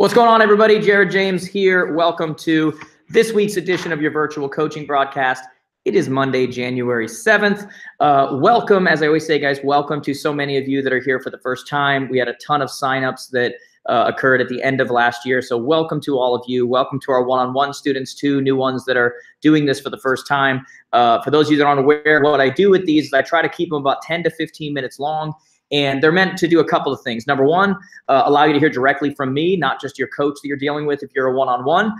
What's going on, everybody? Jared James here. Welcome to this week's edition of your virtual coaching broadcast. It is Monday, January 7th. Welcome, as I always say, guys, welcome to so many of you that are here for the first time. We had a ton of signups that occurred at the end of last year. So welcome to all of you. Welcome to our one-on-one students, too, new ones that are doing this for the first time. For those of you that aren't aware, what I do with these is I try to keep them about 10 to 15 minutes long. And they're meant to do a couple of things. Number one, allow you to hear directly from me, not just your coach that you're dealing with if you're a one-on-one.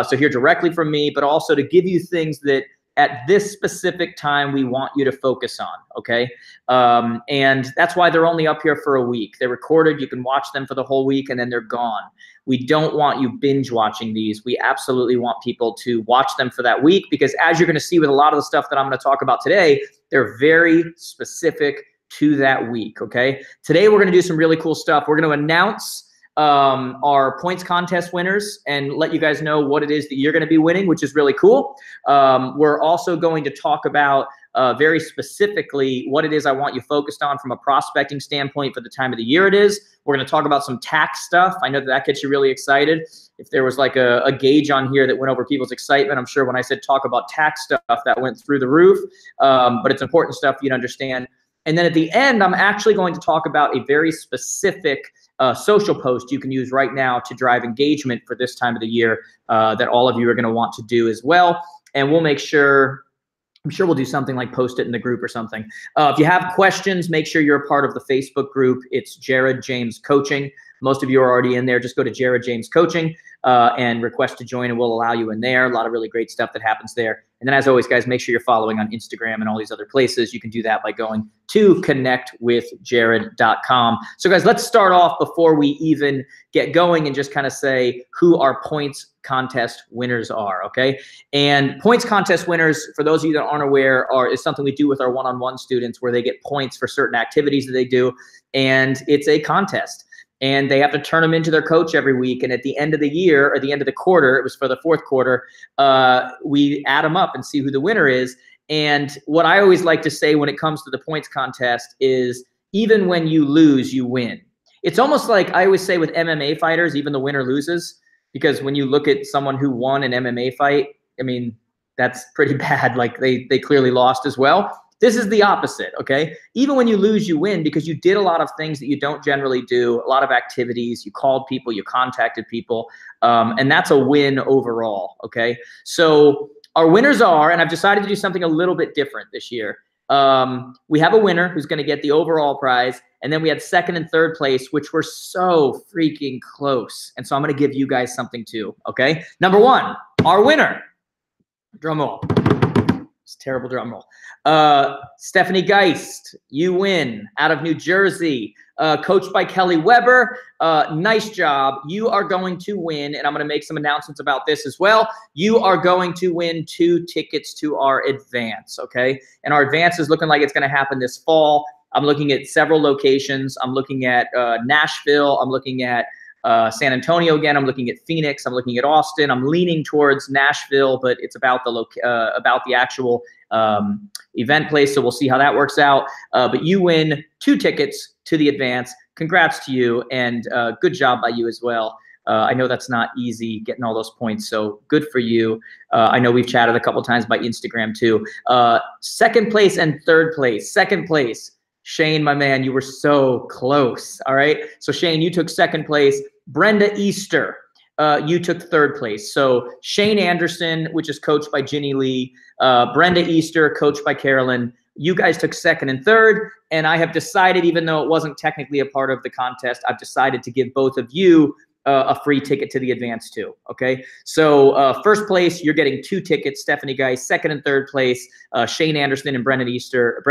So hear directly from me, but also to give you things that at this specific time we want you to focus on, okay? And that's why they're only up here for a week. They're recorded. You can watch them for the whole week, and then they're gone. We don't want you binge watching these. We absolutely want people to watch them for that week because, as you're going to see with a lot of the stuff that I'm going to talk about today, they're very specific to that week, okay? Today, we're going to do some really cool stuff. We're going to announce our points contest winners and let you guys know what it is that you're going to be winning, which is really cool. We're also going to talk about very specifically what it is I want you focused on from a prospecting standpoint for the time of the year it is. We're going to talk about some tax stuff. I know that gets you really excited. If there was like a gauge on here that went over people's excitement, I'm sure when I said talk about tax stuff, that went through the roof. But it's important stuff for you to understand. And then at the end, I'm actually going to talk about a very specific social post you can use right now to drive engagement for this time of the year that all of you are going to want to do as well. And we'll make sure, I'm sure we'll do something like post it in the group or something. If you have questions, make sure you're a part of the Facebook group. It's Jared James Coaching. Most of you are already in there. Just go to Jared James Coaching and request to join, and we'll allow you in there. A lot of really great stuff that happens there. And then, as always, guys, make sure you're following on Instagram and all these other places. You can do that by going to connectwithjared.com. So, guys, let's start off before we even get going and just kind of say who our points contest winners are, okay? And points contest winners, for those of you that aren't aware, is something we do with our one-on-one students where they get points for certain activities that they do, and it's a contest. And they have to turn them into their coach every week. And at the end of the year, or the end of the quarter, it was for the fourth quarter, we add them up and see who the winner is. And what I always like to say when it comes to the points contest is even when you lose, you win. It's almost like I always say with MMA fighters, even the winner loses, because when you look at someone who won an MMA fight, I mean, that's pretty bad. Like they clearly lost as well. This is the opposite, okay? Even when you lose, you win because you did a lot of things that you don't generally do, a lot of activities, you called people, you contacted people, and that's a win overall, okay? So our winners are, and I've decided to do something a little bit different this year. We have a winner who's gonna get the overall prize, and then we had second and third place, which were so freaking close. And so I'm gonna give you guys something too, okay? Number one, our winner, drum roll. It's a terrible drum roll. Stephanie Geist, you win, out of New Jersey, coached by Kelly Weber. Nice job. You are going to win, and I'm going to make some announcements about this as well. You are going to win 2 tickets to our advance, okay? And our advance is looking like it's going to happen this fall. I'm looking at several locations. I'm looking at Nashville. I'm looking at San Antonio again. I'm looking at Phoenix. I'm looking at Austin. I'm leaning towards Nashville, but it's about the actual event place. So we'll see how that works out. But you win 2 tickets to the advance. Congrats to you, and good job by you as well. I know that's not easy getting all those points, so good for you. I know we've chatted a couple times by Instagram too. Second place and third place. Second place, Shane, my man, you were so close, all right? So Shane, you took second place. Brenda Easter, you took third place. So Shane Anderson, which is coached by Ginny Lee, Brenda Easter, coached by Carolyn, you guys took second and third, and I have decided, even though it wasn't technically a part of the contest, I've decided to give both of you a free ticket to the advance too, okay? So first place, you're getting 2 tickets, Stephanie Geist. Second and third place, Shane Anderson and Brenda Easter,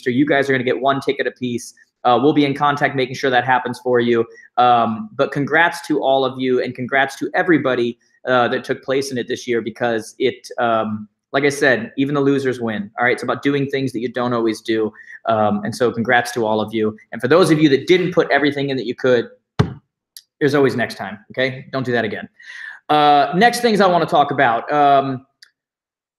you guys are gonna get 1 ticket apiece. We'll be in contact making sure that happens for you. But congrats to all of you, and congrats to everybody that took place in it this year, because it, like I said, even the losers win, all right? It's about doing things that you don't always do. And so congrats to all of you. And for those of you that didn't put everything in that you could, there's always next time, okay? Don't do that again. Next things I want to talk about.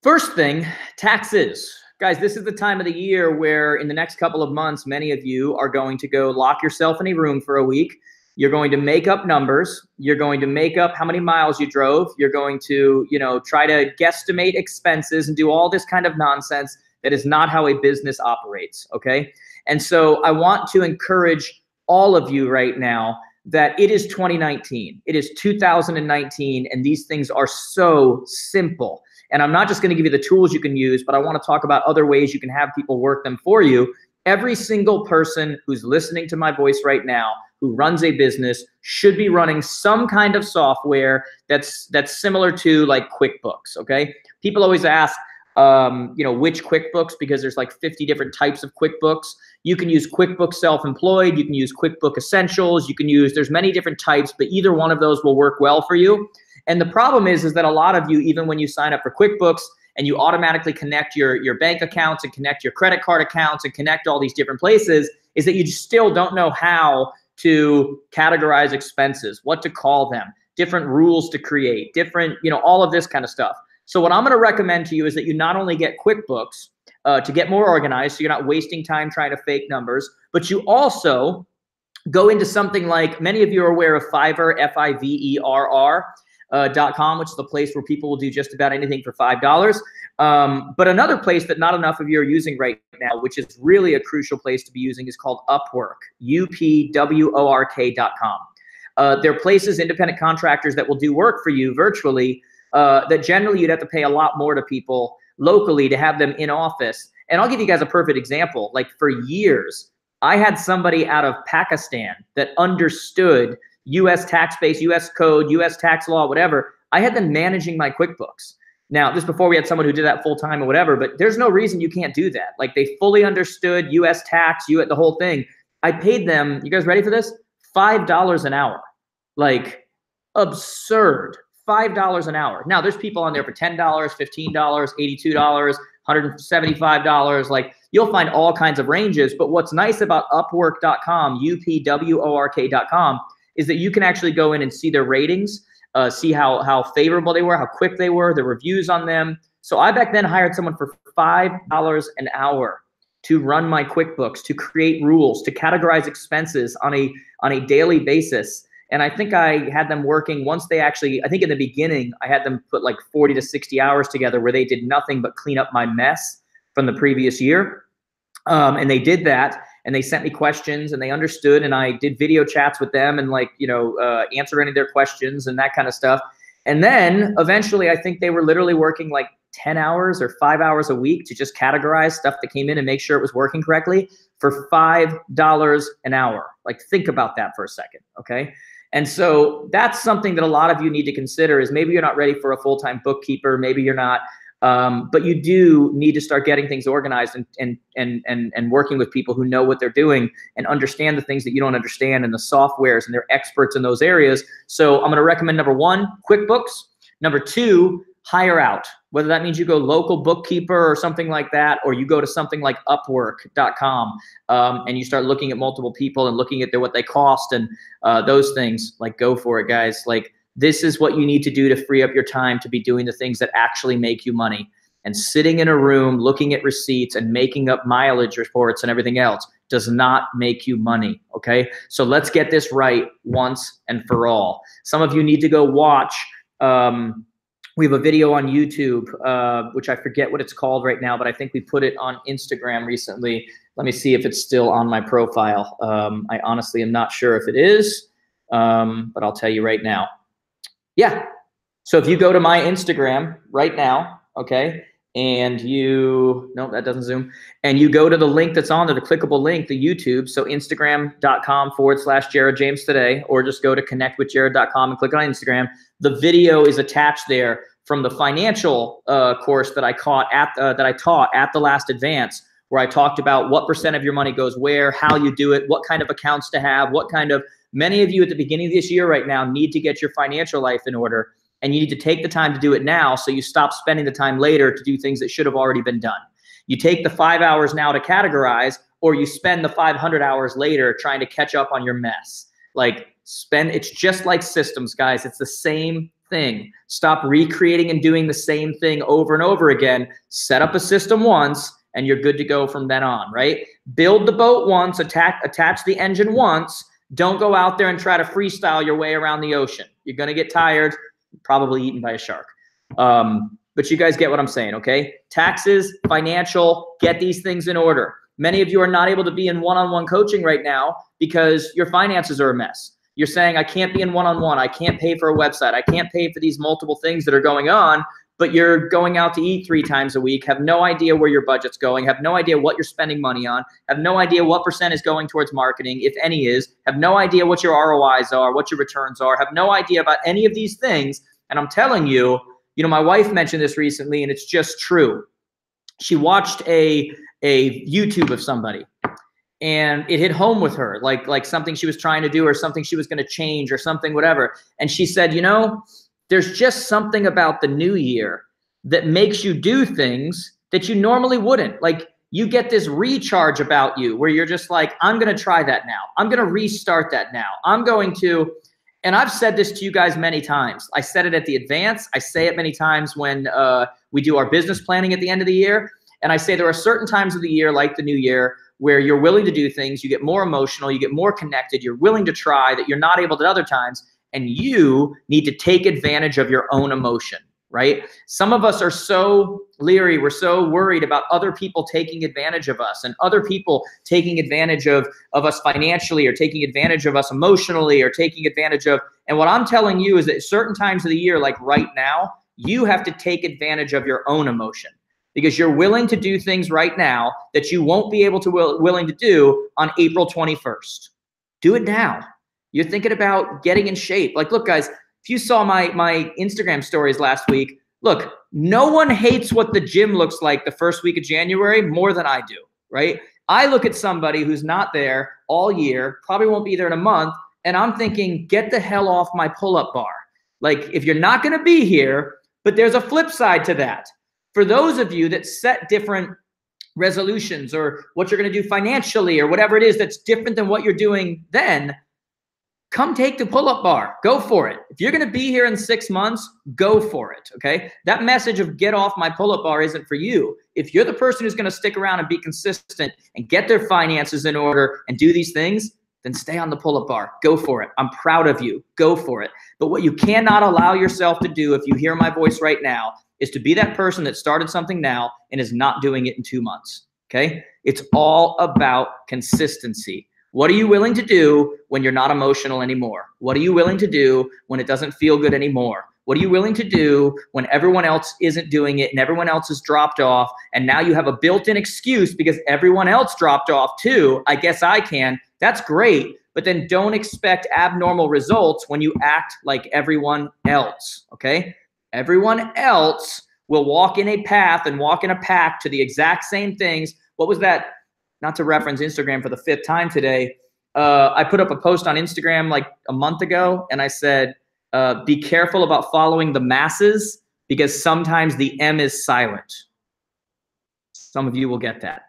First thing, taxes. Guys, this is the time of the year where in the next couple of months, many of you are going to go lock yourself in a room for a week You're going to make up numbers. You're going to make up how many miles you drove. You're going to, try to guesstimate expenses and do all this kind of nonsense. That is not how a business operates, okay? And so I want to encourage all of you right now that it is 2019. It is 2019, and these things are so simple. And I'm not just going to give you the tools you can use, but I want to talk about other ways you can have people work them for you. Every single person who's listening to my voice right now, who runs a business, should be running some kind of software that's similar to like QuickBooks, okay? People always ask, which QuickBooks, because there's like 50 different types of QuickBooks. You can use QuickBooks Self-Employed. You can use QuickBooks Essentials. There's many different types, but either one of those will work well for you. And the problem is that a lot of you, even when you sign up for QuickBooks and you automatically connect your bank accounts and connect your credit card accounts and connect all these different places, is that you still don't know how to categorize expenses, what to call them, different rules to create, different, all of this kind of stuff. So what I'm going to recommend to you is that you not only get QuickBooks to get more organized, so you're not wasting time trying to fake numbers, but you also go into something like, many of you are aware of Fiverr, Fiverr.com, which is the place where people will do just about anything for $5. But another place that not enough of you are using right now, which is really a crucial place to be using, is called Upwork, UPWORK.com. There are places, independent contractors, that will do work for you virtually, that generally you'd have to pay a lot more to people locally to have them in office. And I'll give you guys a perfect example. Like for years, I had somebody out of Pakistan that understood US tax base, US code, US tax law, whatever. I had them managing my QuickBooks. Now, this before we had someone who did that full time or whatever, but there's no reason you can't do that. Like they fully understood US tax, the whole thing. I paid them, you guys ready for this? $5 an hour. Like absurd. $5 an hour. Now there's people on there for $10, $15, $82, $175. Like you'll find all kinds of ranges. But what's nice about Upwork.com, UPWORK.com, is that you can actually go in and see their ratings, see how favorable they were, how quick they were, the reviews on them. So I back then hired someone for $5 an hour to run my QuickBooks, to create rules, to categorize expenses on a daily basis. And I think I had them working once they actually, I think in the beginning, I had them put like 40 to 60 hours together where they did nothing but clean up my mess from the previous year. And they did that, and they sent me questions, and they understood, and I did video chats with them and answered any of their questions and that kind of stuff. And then eventually I think they were literally working like 10 hours or 5 hours a week to just categorize stuff that came in and make sure it was working correctly for $5 an hour. Like think about that for a second, okay? And so that's something that a lot of you need to consider, is maybe you're not ready for a full-time bookkeeper, maybe you're not, but you do need to start getting things organized and working with people who know what they're doing and understand the things that you don't understand and the softwares, and they're experts in those areas. So I'm going to recommend, number one, QuickBooks. Number two, hire out. Whether that means you go local bookkeeper or something like that, or you go to something like Upwork.com and you start looking at multiple people and looking at what they cost and those things. Like go for it, guys. Like this is what you need to do to free up your time to be doing the things that actually make you money. And sitting in a room looking at receipts and making up mileage reports and everything else does not make you money, okay? So let's get this right once and for all. Some of you need to go watch we have a video on YouTube, which I forget what it's called right now, but I think we put it on Instagram recently. Let me see if it's still on my profile. I honestly am not sure if it is, but I'll tell you right now. Yeah. So if you go to my Instagram right now, okay, and no, that doesn't zoom. And you go to the link that's on there, the clickable link, the YouTube. So Instagram.com/Jared James Today, or just go to connectwithjared.com and click on Instagram. The video is attached there from the financial course that I taught at the last advance, where I talked about what % of your money goes where, how you do it, what kind of accounts to have, many of you at the beginning of this year right now need to get your financial life in order. And you need to take the time to do it now, so you stop spending the time later to do things that should have already been done. You take the 5 hours now to categorize, or you spend the 500 hours later trying to catch up on your mess. It's just like systems, guys. It's the same thing. Stop recreating and doing the same thing over and over again. Set up a system once, and you're good to go from then on, right? Build the boat once, attach the engine once, Don't go out there and try to freestyle your way around the ocean. You're going to get tired, probably eaten by a shark. But you guys get what I'm saying, okay? Taxes, financial, get these things in order. Many of you are not able to be in one-on-one coaching right now because your finances are a mess. You're saying, I can't be in one-on-one. I can't pay for a website. I can't pay for these multiple things that are going on, but you're going out to eat 3 times a week, have no idea where your budget's going, have no idea what you're spending money on, have no idea what % is going towards marketing, if any is, have no idea what your ROIs are, what your returns are, have no idea about any of these things. And I'm telling you, my wife mentioned this recently, and it's just true. She watched a YouTube of somebody, and it hit home with her, like something she was trying to do or something she was going to change or something, whatever. And she said, there's just something about the new year that makes you do things that you normally wouldn't. Like, you get this recharge about you where you're just like, I'm going to try that now. I'm going to restart that now. I'm going to, and I've said this to you guys many times. I said it at the advance. I say it many times when we do our business planning at the end of the year. And I say there are certain times of the year, like the new year, where you're willing to do things, you get more emotional, you get more connected, you're willing to try that you're not able to at other times, and you need to take advantage of your own emotion, right? Some of us are so leery, we're so worried about other people taking advantage of us and other people taking advantage of us financially or taking advantage of us emotionally or taking advantage of, and what I'm telling you is that certain times of the year, like right now, you have to take advantage of your own emotion. Because you're willing to do things right now that you won't be able to willing to do on April 21st. Do it now. You're thinking about getting in shape. Like, look, guys, if you saw my Instagram stories last week, look, no one hates what the gym looks like the first week of January more than I do, right? I look at somebody who's not there all year, probably won't be there in a month, and I'm thinking, get the hell off my pull-up bar. Like, if you're not going to be here, but there's a flip side to that. For those of you that set different resolutions or what you're going to do financially or whatever it is that's different than what you're doing then, come take the pull-up bar. Go for it. If you're going to be here in 6 months, go for it, okay? That message of get off my pull-up bar isn't for you. If you're the person who's going to stick around and be consistent and get their finances in order and do these things, then stay on the pull-up bar. Go for it. I'm proud of you. Go for it. But what you cannot allow yourself to do if you hear my voice right now is to be that person that started something now and is not doing it in 2 months, okay? It's all about consistency. What are you willing to do when you're not emotional anymore? What are you willing to do when it doesn't feel good anymore? What are you willing to do when everyone else isn't doing it and everyone else has dropped off and now you have a built-in excuse because everyone else dropped off too? I guess I can. That's great, but then don't expect abnormal results when you act like everyone else, okay? Everyone else will walk in a path and walk in a pack to the exact same things. What was that? Not to reference Instagram for the 5th time today. I put up a post on Instagram like a month ago, and I said, be careful about following the masses because sometimes the M is silent. Some of you will get that.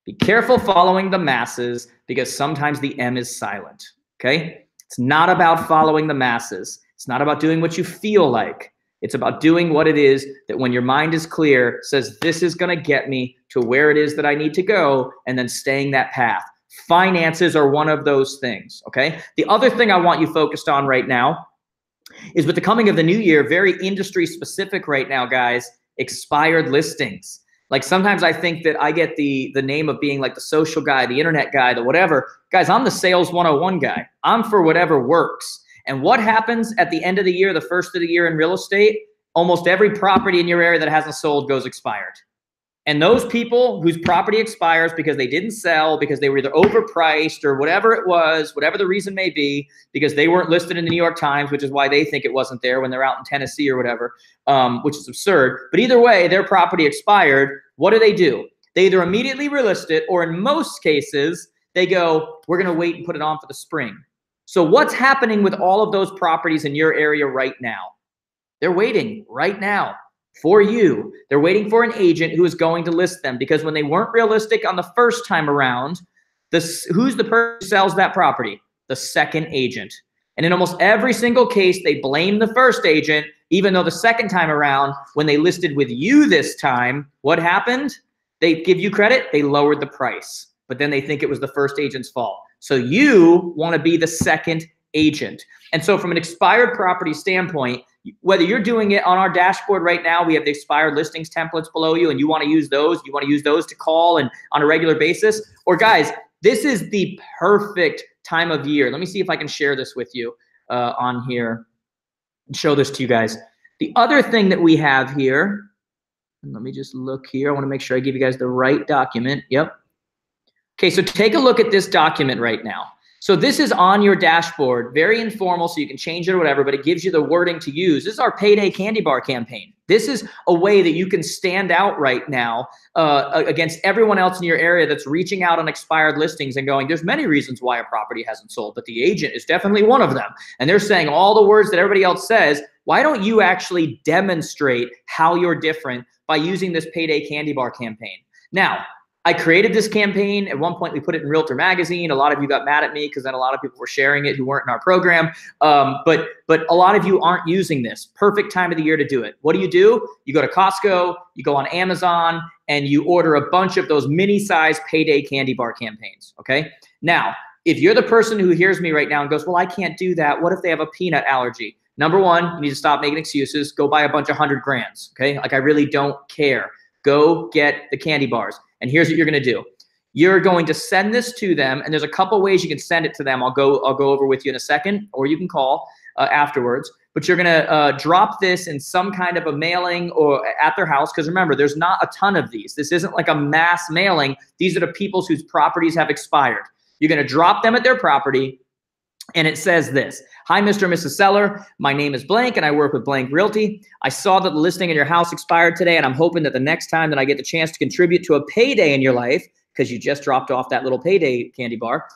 Be careful following the masses because sometimes the M is silent, okay? It's not about following the masses. It's not about doing what you feel like. It's about doing what it is that when your mind is clear, says this is going to get me to where it is that I need to go, and then staying that path. Finances are one of those things, okay? The other thing I want you focused on right now is with the coming of the new year, very industry specific right now, guys, expired listings. Like sometimes I think that I get the name of being like the social guy, the internet guy, the whatever. Guys, I'm the sales 101 guy. I'm for whatever works. And what happens at the end of the year, the first of the year in real estate? Almost every property in your area that hasn't sold goes expired. And those people whose property expires because they didn't sell, because they were either overpriced or whatever it was, whatever the reason may be, because they weren't listed in the New York Times, which is why they think it wasn't there when they're out in Tennessee or whatever, which is absurd. But either way, their property expired. What do? They either immediately relist it, or in most cases, they go, we're going to wait and put it on for the spring. So what's happening with all of those properties in your area right now? They're waiting right now for you. They're waiting for an agent who is going to list them, because when they weren't realistic on the first time around, who's the person who sells that property? The second agent. And in almost every single case, they blame the first agent, even though the second time around, when they listed with you this time, what happened? They give you credit, they lowered the price, but then they think it was the first agent's fault. So you want to be the second agent. And so from an expired property standpoint, whether you're doing it on our dashboard right now, we have the expired listings templates below you, and you want to use those, to call and on a regular basis, or guys, this is the perfect time of year. Let me see if I can share this with you on here and show this to you guys. The other thing that we have here, and let me just look here. I want to make sure I give you guys the right document. Yep. Okay, so take a look at this document right now. So this is on your dashboard, very informal, so you can change it or whatever, but it gives you the wording to use. This is our payday candy bar campaign. This is a way that you can stand out right now against everyone else in your area that's reaching out on expired listings and going, there's many reasons why a property hasn't sold, but the agent is definitely one of them. And they're saying all the words that everybody else says. Why don't you actually demonstrate how you're different by using this payday candy bar campaign? Now, I created this campaign. At one point, we put it in Realtor Magazine. A lot of you got mad at me because then a lot of people were sharing it who weren't in our program. But a lot of you aren't using this. Perfect time of the year to do it. What do? You go to Costco, you go on Amazon, and you order a bunch of those mini-size payday candy bar campaigns, okay? Now, if you're the person who hears me right now and goes, well, I can't do that. What if they have a peanut allergy? Number one, you need to stop making excuses. Go buy a bunch of 100 grands, okay? Like, I really don't care. Go get the candy bars. And here's what you're going to do. You're going to send this to them, and there's a couple ways you can send it to them. I'll go over with you in a second, or you can call afterwards. But you're going to drop this in some kind of a mailing or at their house, because remember, there's not a ton of these. This isn't like a mass mailing. These are the people whose properties have expired. You're going to drop them at their property, and it says this: hi, Mr. and Mrs. Seller. My name is blank, and I work with Blank Realty. I saw that the listing in your house expired today, and I'm hoping that the next time that I get the chance to contribute to a payday in your life, because you just dropped off that little payday candy bar,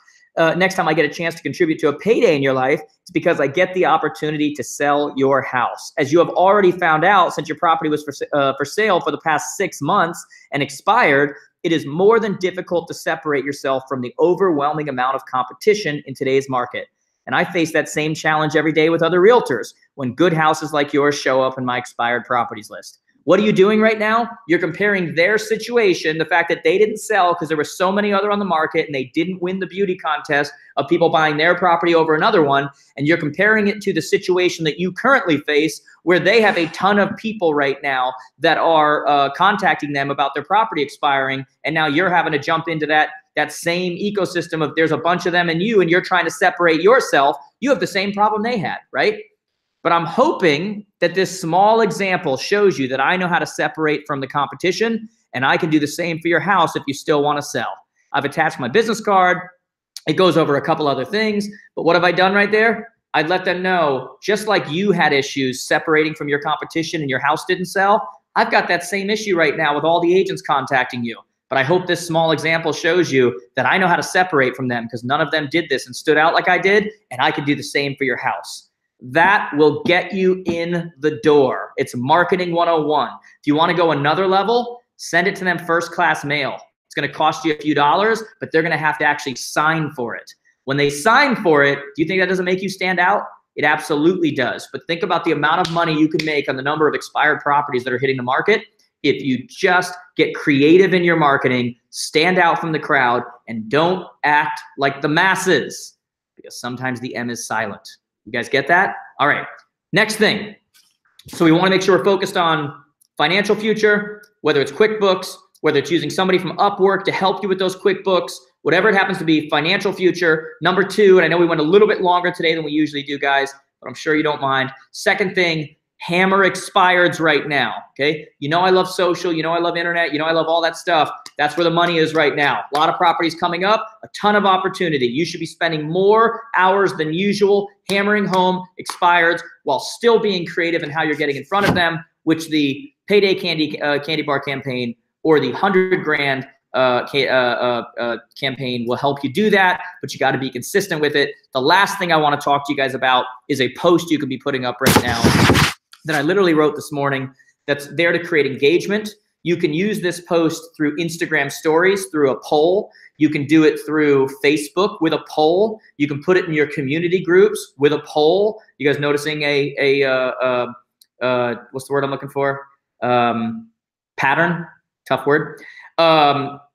next time I get a chance to contribute to a payday in your life, it's because I get the opportunity to sell your house. As you have already found out, since your property was for sale for the past 6 months and expired, it is more than difficult to separate yourself from the overwhelming amount of competition in today's market. And I face that same challenge every day with other realtors when good houses like yours show up in my expired properties list. What are you doing right now? You're comparing their situation, the fact that they didn't sell because there were so many other on the market and they didn't win the beauty contest of people buying their property over another one. And you're comparing it to the situation that you currently face, where they have a ton of people right now that are contacting them about their property expiring. And now you're having to jump into that same ecosystem of there's a bunch of them and you're trying to separate yourself. You have the same problem they had, right? But I'm hoping that this small example shows you that I know how to separate from the competition, and I can do the same for your house if you still want to sell. I've attached my business card. It goes over a couple other things, but what have I done right there? I'd let them know, just like you had issues separating from your competition and your house didn't sell, I've got that same issue right now with all the agents contacting you. But I hope this small example shows you that I know how to separate from them, because none of them did this and stood out like I did, and I could do the same for your house. That will get you in the door. It's marketing 101. If you want to go another level, send it to them first class mail. It's going to cost you a few dollars, but they're going to have to actually sign for it. When they sign for it, do you think that doesn't make you stand out? It absolutely does. But think about the amount of money you can make on the number of expired properties that are hitting the market if you just get creative in your marketing, stand out from the crowd, and don't act like the masses, because sometimes the M is silent. You guys get that? All right. Next thing. So we want to make sure we're focused on financial future, whether it's QuickBooks, whether it's using somebody from Upwork to help you with those QuickBooks, whatever it happens to be, financial future. Number two, and I know we went a little bit longer today than we usually do, guys, but I'm sure you don't mind. Second thing, hammer expireds right now, okay? You know I love social, you know I love internet, you know I love all that stuff. That's where the money is right now. A lot of properties coming up, a ton of opportunity. You should be spending more hours than usual hammering home expireds while still being creative in how you're getting in front of them, which the payday candy bar campaign or the 100 grand campaign will help you do that, but you got to be consistent with it. The last thing I want to talk to you guys about is a post you could be putting up right now that I literally wrote this morning that's there to create engagement. You can use this post through Instagram stories, through a poll. You can do it through Facebook with a poll. You can put it in your community groups with a poll. You guys noticing what's the word I'm looking for? Pattern, tough word.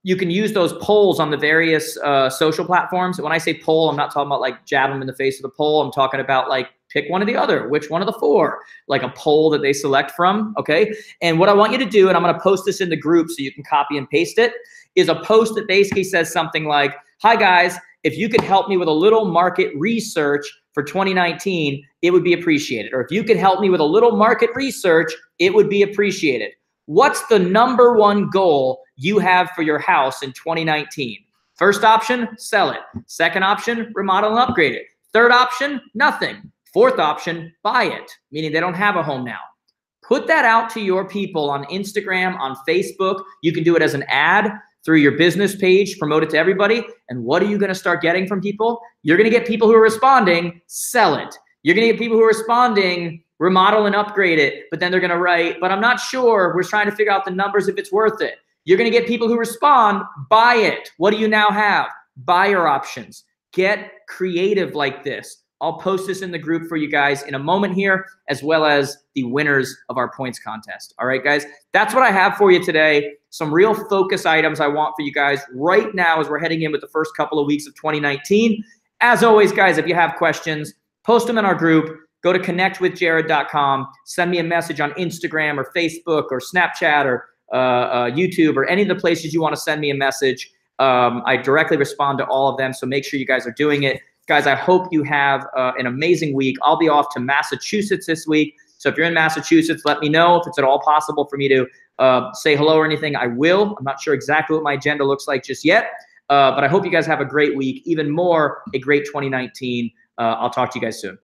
you can use those polls on the various social platforms. When I say poll, I'm not talking about like jab them in the face with a poll. I'm talking about like pick one or the other, which one of the four, like a poll that they select from, okay? And what I want you to do, and I'm gonna post this in the group so you can copy and paste it, is a post that basically says something like, hi guys, if you could help me with a little market research for 2019, it would be appreciated. Or if you could help me with a little market research, it would be appreciated. What's the #1 goal you have for your house in 2019? First option, sell it. Second option, remodel and upgrade it. Third option, nothing. Fourth option, buy it, meaning they don't have a home now. Put that out to your people on Instagram, on Facebook. You can do it as an ad through your business page, promote it to everybody. And what are you gonna start getting from people? You're gonna get people who are responding, sell it. You're gonna get people who are responding, remodel and upgrade it, but then they're gonna write, but I'm not sure, we're trying to figure out the numbers if it's worth it. You're gonna get people who respond, buy it. What do you now have? Buyer options. Get creative like this. I'll post this in the group for you guys in a moment here, as well as the winners of our points contest. All right, guys, that's what I have for you today. Some real focus items I want for you guys right now as we're heading in with the first couple of weeks of 2019. As always, guys, if you have questions, post them in our group. Go to connectwithjared.com. Send me a message on Instagram or Facebook or Snapchat or YouTube or any of the places you want to send me a message. I directly respond to all of them, so make sure you guys are doing it. Guys, I hope you have an amazing week. I'll be off to Massachusetts this week. So if you're in Massachusetts, let me know if it's at all possible for me to say hello or anything. I will. I'm not sure exactly what my agenda looks like just yet. But I hope you guys have a great week. Even more, a great 2019. I'll talk to you guys soon.